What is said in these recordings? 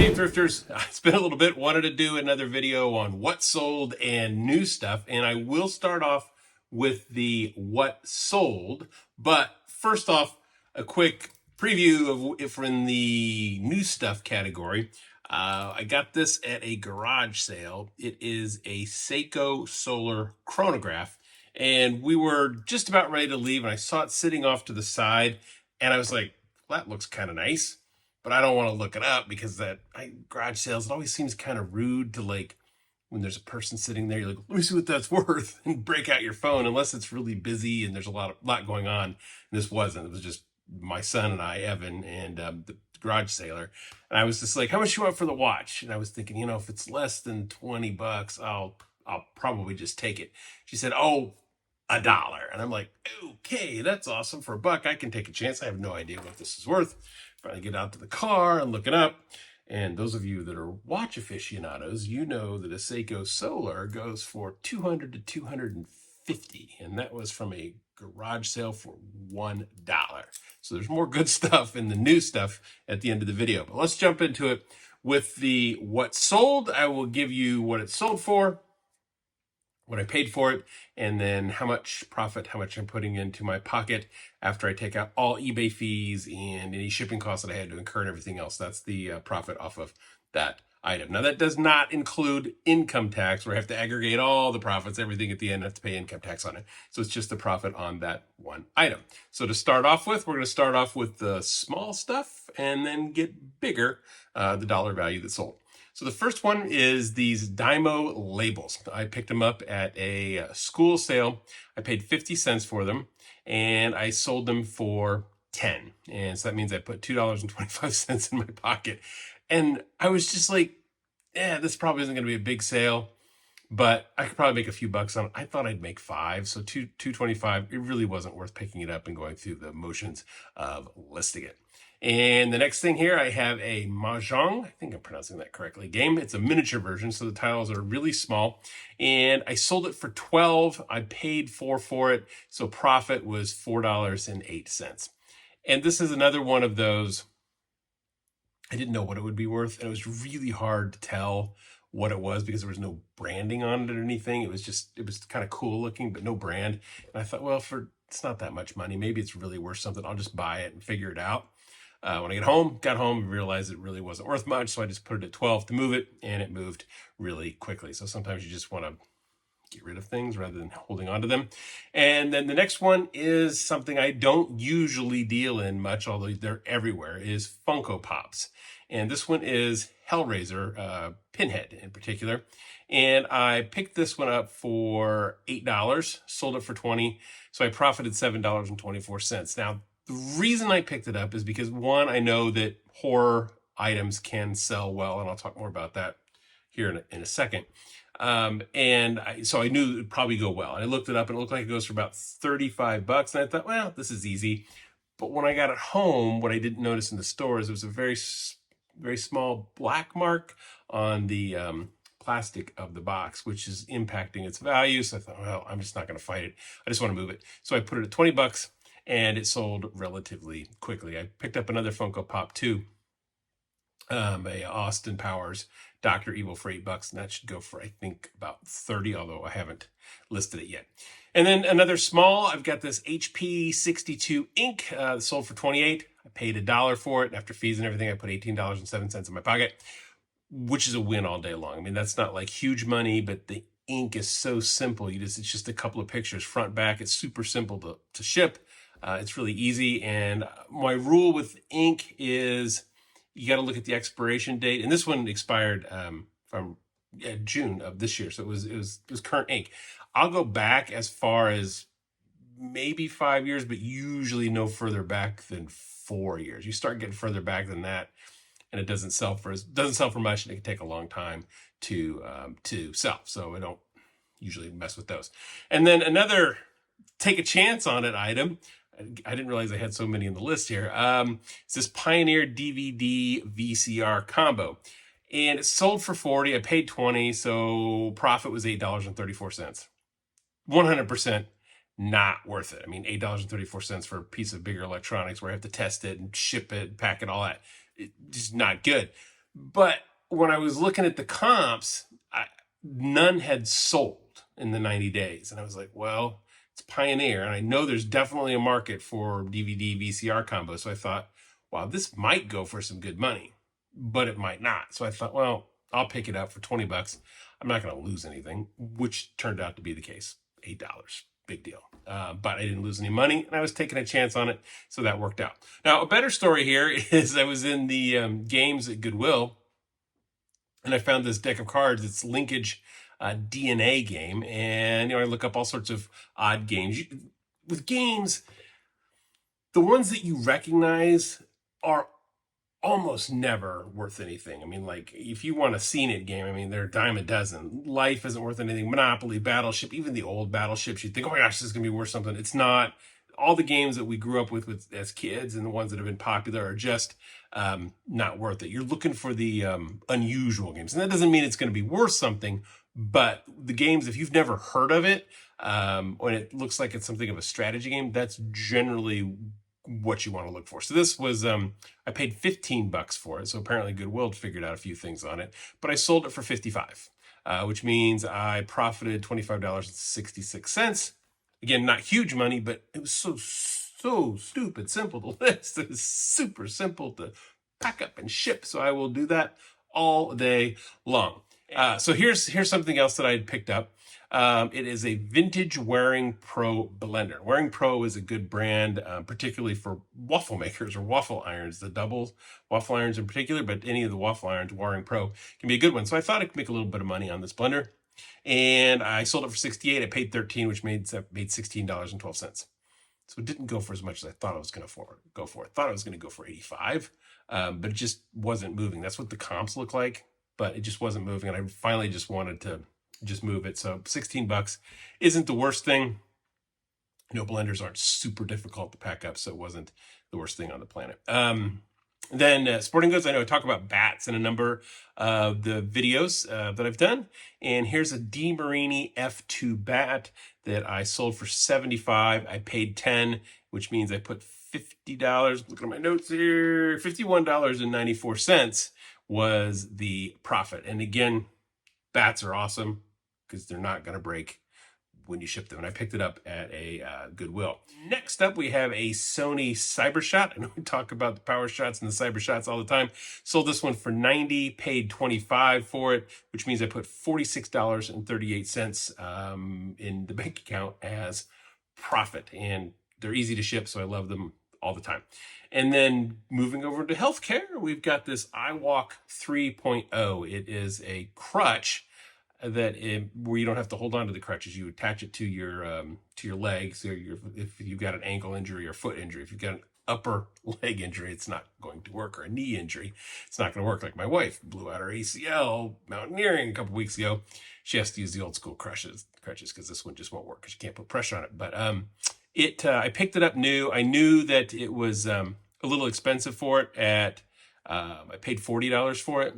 Hey thrifters, it's been a little bit, wanted to do another video on what sold and new stuff, and I will start off with the what sold, but first off, a quick preview of if we're in the new stuff category. I got this at a garage sale. It is a Seiko solar chronograph, and we were just about ready to leave, and I saw it sitting off to the side, and I was like, well, that looks kind of nice. But I don't want to look it up because garage sales, it always seems kind of rude to, like, when there's a person sitting there, you're like, let me see what that's worth, and break out your phone unless it's really busy and there's a lot going on. And this wasn't. It was just my son and I, Evan, and the garage sailor. And I was just like, how much you want for the watch? And I was thinking, if it's less than $20, I'll probably just take it. She said, oh, $1. And I'm like, okay, that's awesome. For $1, I can take a chance. I have no idea what this is worth. Finally get out to the car and look it up. And those of you that are watch aficionados, you know that a Seiko Solar goes for $200 to $250. And that was from a garage sale for $1. So there's more good stuff in the new stuff at the end of the video. But let's jump into it with the what sold. I will give you what it sold for, what I paid for it, and then how much profit, how much I'm putting into my pocket after I take out all eBay fees and any shipping costs that I had to incur and everything else. That's the profit off of that item. Now, that does not include income tax, where I have to aggregate all the profits, everything at the end, I have to pay income tax on it. So it's just the profit on that one item. So to start off with, we're going to start off with the small stuff and then get bigger, the dollar value that sold. So the first one is these Dymo labels. I picked them up at a school sale. I paid 50 cents for them, and I sold them for 10. And so that means I put $2.25 in my pocket. And I was just like, this probably isn't going to be a big sale, but I could probably make a few bucks on it. I thought I'd make 5, so $2.25. It really wasn't worth picking it up and going through the motions of listing it. And the next thing here, I have a Mahjong, I think I'm pronouncing that correctly, game. It's a miniature version, so the tiles are really small. And I sold it for $12. I paid $4 for it, so profit was $4.08. And this is another one of those, I didn't know what it would be worth, and it was really hard to tell what it was because there was no branding on it or anything. It was kind of cool looking, but no brand. And I thought, well, it's not that much money, maybe it's really worth something. I'll just buy it and figure it out. When I got home and realized it really wasn't worth much, so I just put it at 12 to move it, and it moved really quickly. So sometimes you just want to get rid of things rather than holding on to them. And then the next one is something I don't usually deal in much, although they're everywhere, is Funko Pops. And this one is Hellraiser, Pinhead in particular. And I picked this one up for $8, sold it for $20, so I profited $7.24. Now, the reason I picked it up is because, one, I know that horror items can sell well, and I'll talk more about that here in a second. So I knew it would probably go well. And I looked it up, and it looked like it goes for about $35. And I thought, well, this is easy. But when I got it home, what I didn't notice in the stores, it was a very, very small black mark on the plastic of the box, which is impacting its value. So I thought, well, I'm just not going to fight it. I just want to move it. So I put it at $20. And it sold relatively quickly. I picked up another Funko Pop too, a Austin Powers Dr. Evil for $8, and that should go for, I think, about $30, although I haven't listed it yet. And then another small, I've got this HP 62 ink, sold for $28. I paid $1 for it, and after fees and everything, I put $18.07 in my pocket, which is a win all day long. I mean, that's not like huge money, but the ink is so simple. It's just a couple of pictures, front, back. It's super simple to ship. It's really easy, and my rule with ink is you got to look at the expiration date. And this one expired from June of this year, so it was current ink. I'll go back as far as maybe 5 years, but usually no further back than 4 years. You start getting further back than that, and it doesn't sell for much, and it can take a long time to sell. So I don't usually mess with those. And then another take a chance on it item. I didn't realize I had so many in the list here. It's this Pioneer DVD VCR combo. And it sold for $40. I paid $20, so profit was $8.34. 100% not worth it. I mean, $8.34 for a piece of bigger electronics where I have to test it and ship it, pack it, all that. It's just not good. But when I was looking at the comps, none had sold in the 90 days. And I was like, well, it's Pioneer. And I know there's definitely a market for DVD VCR combos. So I thought, wow, this might go for some good money, but it might not. So I thought, well, I'll pick it up for 20 bucks. I'm not going to lose anything, which turned out to be the case. $8. Big deal. But I didn't lose any money, and I was taking a chance on it, so that worked out. Now, a better story here is I was in the games at Goodwill, and I found this deck of cards. It's Linkage DNA game, and I look up all sorts of odd games. With games, the ones that you recognize are almost never worth anything. I mean, like, if you want a seen it game, I mean, they're a dime a dozen. Life isn't worth anything. Monopoly, Battleship, even the old Battleships, you think, oh my gosh, this is going to be worth something. It's not. All the games that we grew up with as kids and the ones that have been popular are just not worth it. You're looking for the unusual games. And that doesn't mean it's going to be worth something, but the games, if you've never heard of it, when it looks like it's something of a strategy game, that's generally what you want to look for. So this was, I paid 15 bucks for it. So apparently Goodwill figured out a few things on it, but I sold it for 55, which means I profited $25.66. Again, not huge money, but it was so stupid simple to list. It was super simple to pack up and ship. So I will do that all day long. So here's something else that I had picked up. It is a vintage Waring Pro blender. Waring Pro is a good brand, particularly for waffle makers or waffle irons, the double waffle irons in particular, but any of the waffle irons, Waring Pro can be a good one. So I thought I could make a little bit of money on this blender, and I sold it for 68. I paid 13, which made $16.12. So it didn't go for as much as I thought I was going to go for. I thought I was going to go for 85, but it just wasn't moving. That's what the comps look like, but it just wasn't moving. And I finally just wanted to just move it. So 16 bucks isn't the worst thing. Blenders aren't super difficult to pack up, so it wasn't the worst thing on the planet. Then sporting goods, I know I talk about bats in a number of the videos that I've done. And here's a DeMarini F2 bat that I sold for 75. I paid 10, which means I put $50. Look at my notes here. $51.94 was the profit. And again, bats are awesome because they're not going to break when you ship them. And I picked it up at a Goodwill. Next up, we have a Sony CyberShot. I know we talk about the power shots and the CyberShots all the time. Sold this one for 90, paid 25 for it, which means I put $46.38 in the bank account as profit. And they're easy to ship, so I love them all the time. And then moving over to healthcare, we've got this iWalk 3.0. It is a crutch where you don't have to hold on to the crutches. You attach it to your legs. So if you've got an ankle injury or foot injury, if you've got an upper leg injury, it's not going to work, or a knee injury, it's not going to work. Like my wife blew out her ACL mountaineering a couple weeks ago. She has to use the old school crutches because this one just won't work because you can't put pressure on it. But I picked it up new. I knew that it was a little expensive for it. I paid $40 for it.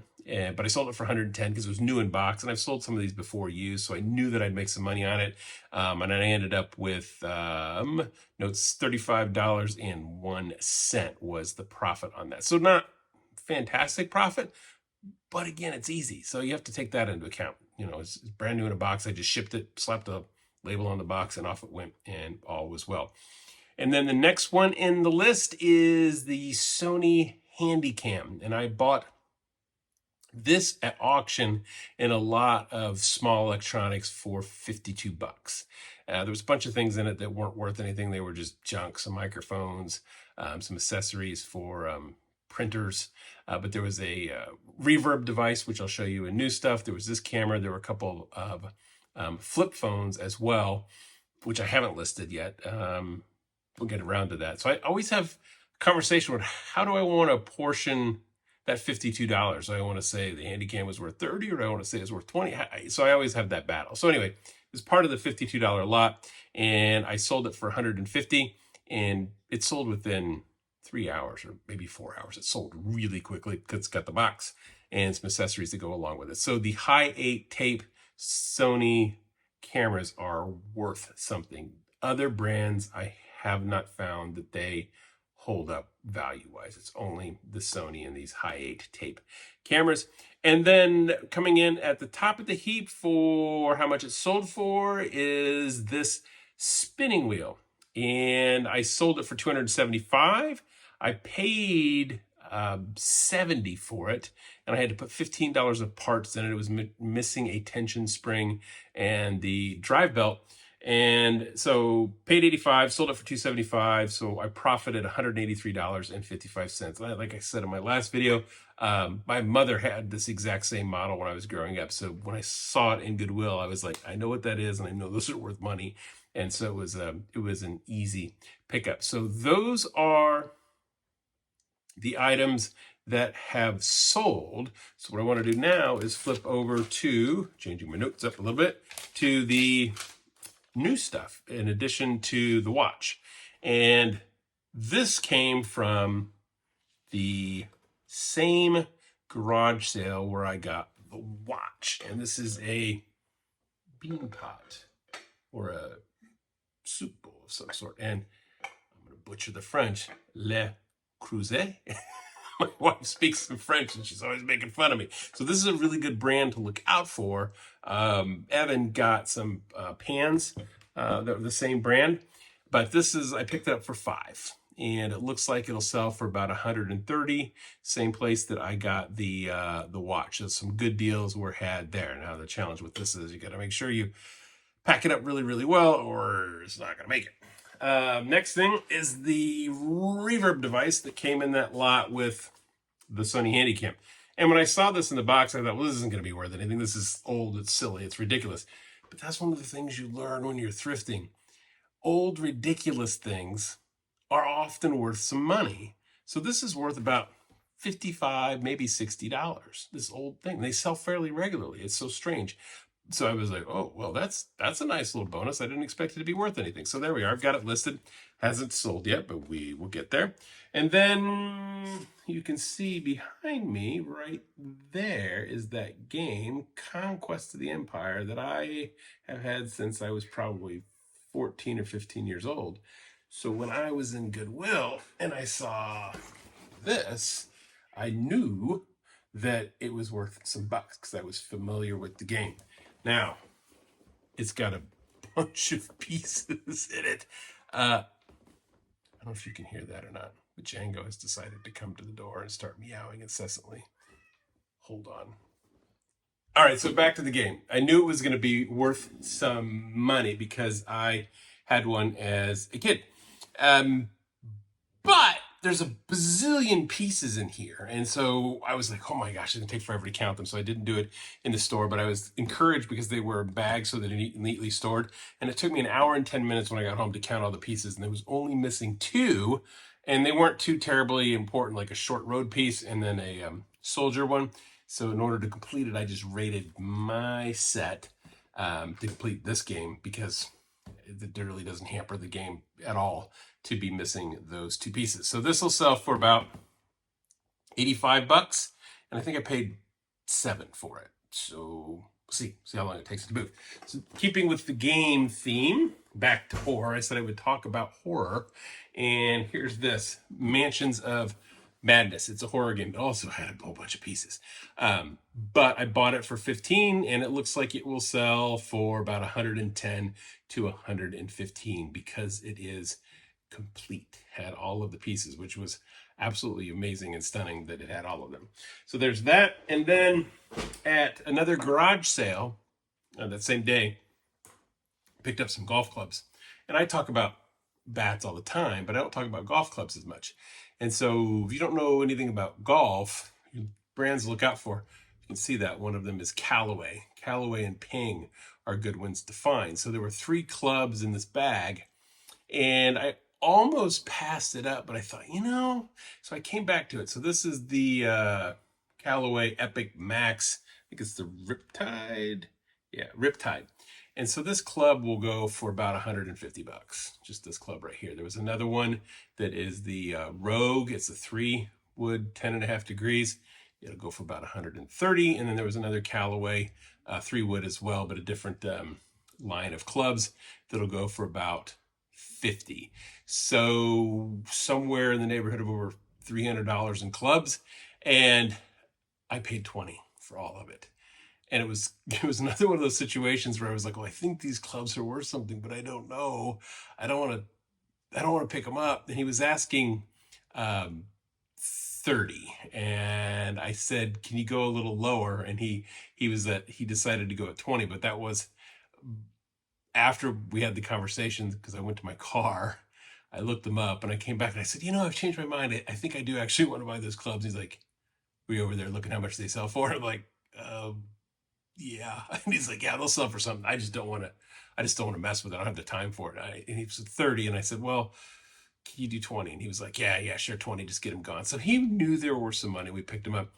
But I sold it for 110 because it was new in box, and I've sold some of these before used, so I knew that I'd make some money on it. And I ended up with it's $35.01 was the profit on that. So not fantastic profit, but again, it's easy. So you have to take that into account. It's brand new in a box. I just shipped it, slapped a label on the box, and off it went, and all was well. And then the next one in the list is the Sony Handycam, and I bought this at auction in a lot of small electronics for 52 bucks. There was a bunch of things in it that weren't worth anything. They were just junk, some microphones, some accessories for printers. But there was a reverb device, which I'll show you in new stuff. There was this camera. There were a couple of flip phones as well, which I haven't listed yet. We'll get around to that. So I always have a conversation with how do I want to portion that $52. So I want to say the Handycam was worth 30, or I want to say it's worth 20. So I always have that battle. So anyway, it was part of the $52 lot, and I sold it for 150, and it sold within 3 hours or maybe 4 hours. It sold really quickly because it's got the box and some accessories to go along with it. So the high 8 tape Sony cameras are worth something. Other brands, I have not found that they hold up value-wise. It's only the Sony and these Hi8 tape cameras. And then coming in at the top of the heap for how much it sold for is this spinning wheel. And I sold it for $275. I paid 70 for it, and I had to put $15 of parts in it. It was missing a tension spring and the drive belt. And so paid 85, sold it for 275. So I profited $183.55. Like I said in my last video, my mother had this exact same model when I was growing up. So when I saw it in Goodwill, I was like, I know what that is, and I know those are worth money. And so it was an easy pickup. So those are the items that have sold. So what I want to do now is flip over to, changing my notes up a little bit, to the new stuff in addition to the watch. And this came from the same garage sale where I got the watch. And this is a bean pot or a soup bowl of some sort. And I'm going to butcher the French. Le Creuset. My wife speaks some French and she's always making fun of me. So this is a really good brand to look out for. Evan got some pans that were the same brand, but this is, I picked it up for $5, and it looks like it'll sell for about $130. Same place that I got the watch. So some good deals were had there. Now the challenge with this is you got to make sure you pack it up really, really well, or it's not going to make it. Next thing is the reverb device that came in that lot with the Sony Handycam. And when I saw this in the box, I thought, well, this isn't going to be worth anything. This is old, it's silly, it's ridiculous. But that's one of the things you learn when you're thrifting. Old, ridiculous things are often worth some money. So this is worth about $55, maybe $60, this old thing. They sell fairly regularly. It's so strange. So I was like, oh, well, that's a nice little bonus. I didn't expect it to be worth anything. So there we are. I've got it listed. Hasn't sold yet, but we will get there. And then you can see behind me right there is that game, Conquest of the Empire, that I have had since I was probably 14 or 15 years old. So when I was in Goodwill and I saw this, I knew that it was worth some bucks because I was familiar with the game. Now, it's got a bunch of pieces in it. I don't know if you can hear that or not, but Django has decided to come to the door and start meowing incessantly. Hold on. All right, so back to the game. I knew it was going to be worth some money because I had one as a kid. But there's a bazillion pieces in here. And so I was like, oh my gosh, it's going to take forever to count them. So I didn't do it in the store, but I was encouraged because they were bags so that they're neatly stored. And it took me an hour and 10 minutes when I got home to count all the pieces. And there was only missing 2. And they weren't too terribly important, like a short road piece and then a soldier one. So in order to complete it, I just rated my set to complete this game because it really doesn't hamper the game at all to be missing those 2 pieces. So this will sell for about $85, and I think I paid $7 for it. So we'll see how long it takes to move. So keeping with the game theme, back to horror. I said I would talk about horror, and here's this, Mansions of Madness. It's a horror game. It also had a whole bunch of pieces. But I bought it for $15, and it looks like it will sell for about $110 to $115 because it is complete. Had all of the pieces, which was absolutely amazing and stunning that it had all of them. So there's that. And then at another garage sale that same day, picked up some golf clubs. And I talk about bats all the time, but I don't talk about golf clubs as much. And so if you don't know anything about golf, brands to look out for, you can see that one of them is Callaway. Callaway and Ping are good ones to find. So there were 3 clubs in this bag, and I almost passed it up, but I thought, so I came back to it. So this is the Callaway Epic Max. I think it's the Riptide. Yeah, Riptide. And so this club will go for about $150, just this club right here. There was another one that is the Rogue. It's a 3-wood, 10.5 degrees. It'll go for about $130. And then there was another Callaway 3-wood as well, but a different line of clubs that'll go for about $150. So somewhere in the neighborhood of over $300 in clubs, and I paid $20 for all of it. And it was another one of those situations where I was like, well, I think these clubs are worth something, but I don't know. I don't want to pick them up. And he was asking 30, and I said, can you go a little lower? And he decided to go at 20, but that was after we had the conversation, because I went to my car. I looked them up and I came back and I said, I've changed my mind. I think I do actually want to buy those clubs. He's like, were you over there looking how much they sell for? I'm like, yeah. And he's like, yeah, they'll sell for something. I just don't want to mess with it. I don't have the time for it. And he was 30. And I said, well, can you do 20? And he was like, yeah, sure. 20, just get him gone. So he knew there were some money. We picked him up.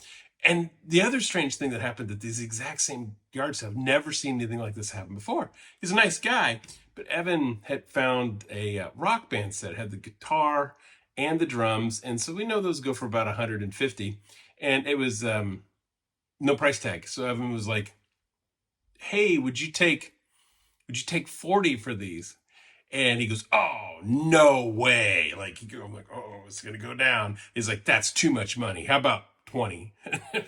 And the other strange thing that happened at these exact same yard sales, I've never seen anything like this happen before. He's a nice guy, but Evan had found a rock band set. It had the guitar and the drums. And so we know those go for about 150. And it was no price tag. So Evan was like, hey, would you take 40 for these? And he goes, oh, no way. Like, I'm like, oh, it's going to go down. He's like, that's too much money. How about 20? Like,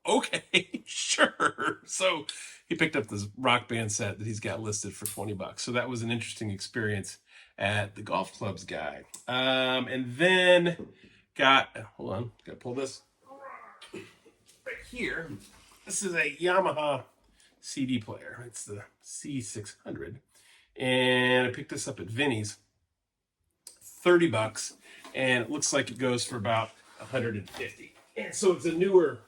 okay, sure. So he picked up this rock band set that he's got listed for $20. So that was an interesting experience at the golf clubs guy. And then hold on, got to pull this right here. This is a Yamaha CD player. It's the C600. And I picked this up at Vinny's, $30, and it looks like it goes for about 150. And so it's a newer,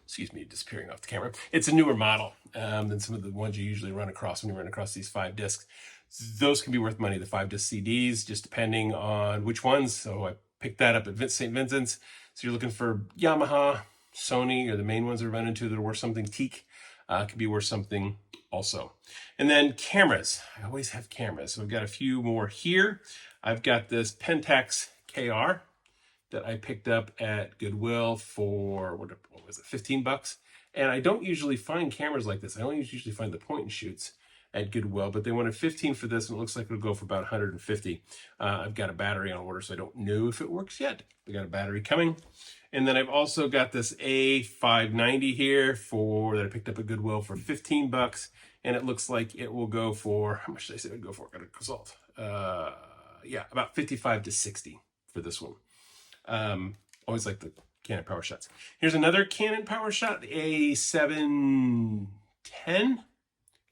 excuse me, disappearing off the camera. It's a newer model than some of the ones you usually run across when you run across these 5 discs. Those can be worth money, the 5 disc CDs, just depending on which ones. So I picked that up at St. Vincent's. So you're looking for Yamaha, Sony, or the main ones we're running into that are worth something. Teak could be worth something also. And then cameras. I always have cameras. So I've got a few more here. I've got this Pentax KR that I picked up at Goodwill for, what was it, $15? And I don't usually find cameras like this. I only usually find the point and shoots at Goodwill, but they wanted 15 for this, and it looks like it'll go for about 150. I've got a battery on order, so I don't know if it works yet. We got a battery coming. And then I've also got this A590 here that I picked up at Goodwill for $15, and it looks like it will go for, how much did I say it would go for? I gotta consult. Yeah, about 55 to 60 for this one. Always like the Canon Power Shots. Here's another Canon Power Shot, the A710.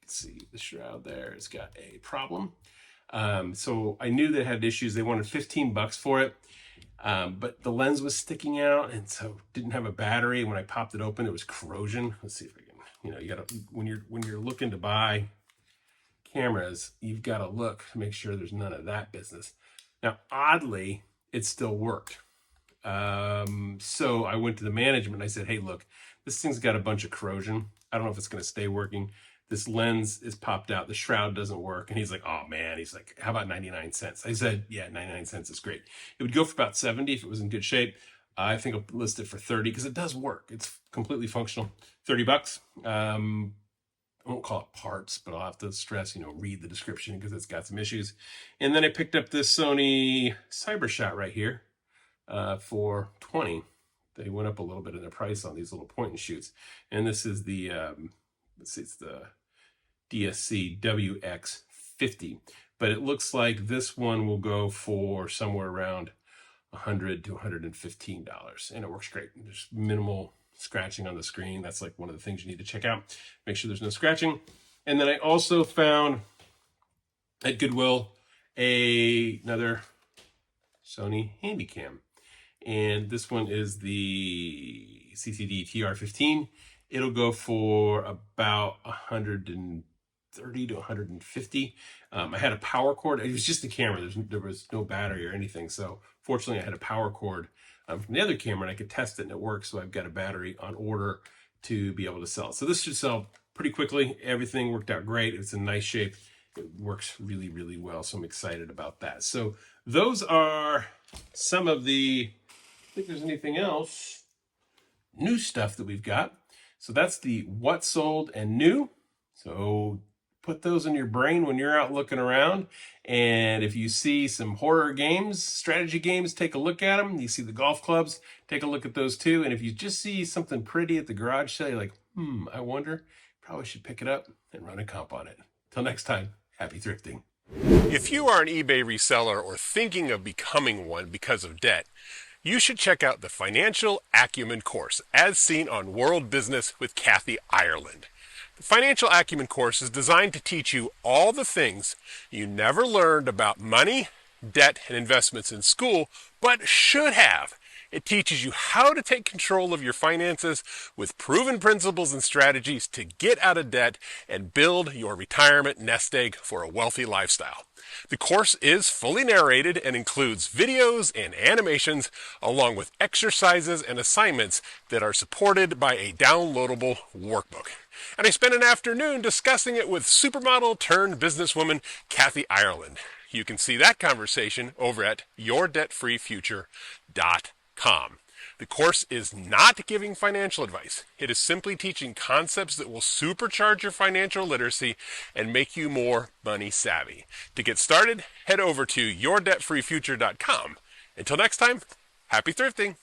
See the shroud there, it's got a problem. So I knew they had issues. They wanted $15 for it, but the lens was sticking out, and so didn't have a battery. When I popped it open, it was corrosion. Let's see if I can, you gotta, when you're looking to buy cameras, you've got to look to make sure there's none of that business. Now, oddly, it still worked. So I went to the management and I said, hey, look, this thing's got a bunch of corrosion. I don't know if it's going to stay working. This lens is popped out. The shroud doesn't work. And he's like, oh man, he's like, how about 99 cents? I said, yeah, 99 cents is great. It would go for about 70 if it was in good shape. I think I'll list it for 30 because it does work. It's completely functional. $30. I won't call it parts, but I'll have to stress, read the description because it's got some issues. And then I picked up this Sony CyberShot right here for $20. They went up a little bit in their price on these little point and shoots. And this is the, let's see, it's the DSC WX50. But it looks like this one will go for somewhere around $100 to $115. And it works great. There's minimal scratching on the screen. That's like one of the things you need to check out. Make sure there's no scratching. And then I also found at Goodwill another Sony Handycam. And this one is the CCD TR15. It'll go for about 130 to 150. I had a power cord. It was just the camera. There was no battery or anything. So fortunately, I had a power cord from the other camera, and I could test it, and it works. So I've got a battery on order to be able to sell it. So this should sell pretty quickly. Everything worked out great. It's in nice shape. It works really, really well. So I'm excited about that. So those are some of the, I think there's anything else, new stuff that we've got. So that's the what sold and new. So put those in your brain when you're out looking around. And if you see some horror games, strategy games, take a look at them. You see the golf clubs, take a look at those too. And if you just see something pretty at the garage sale, you're like, I wonder, probably should pick it up and run a comp on it. Till next time, happy thrifting. If you are an eBay reseller or thinking of becoming one because of debt, you should check out the Financial Acumen Course, as seen on World Business with Kathy Ireland. The Financial Acumen Course is designed to teach you all the things you never learned about money, debt, and investments in school, but should have. It teaches you how to take control of your finances with proven principles and strategies to get out of debt and build your retirement nest egg for a wealthy lifestyle. The course is fully narrated and includes videos and animations along with exercises and assignments that are supported by a downloadable workbook. And I spent an afternoon discussing it with supermodel turned businesswoman Kathy Ireland. You can see that conversation over at yourdebtfreefuture.com. The course is not giving financial advice. It is simply teaching concepts that will supercharge your financial literacy and make you more money savvy. To get started, head over to yourdebtfreefuture.com. Until next time, happy thrifting.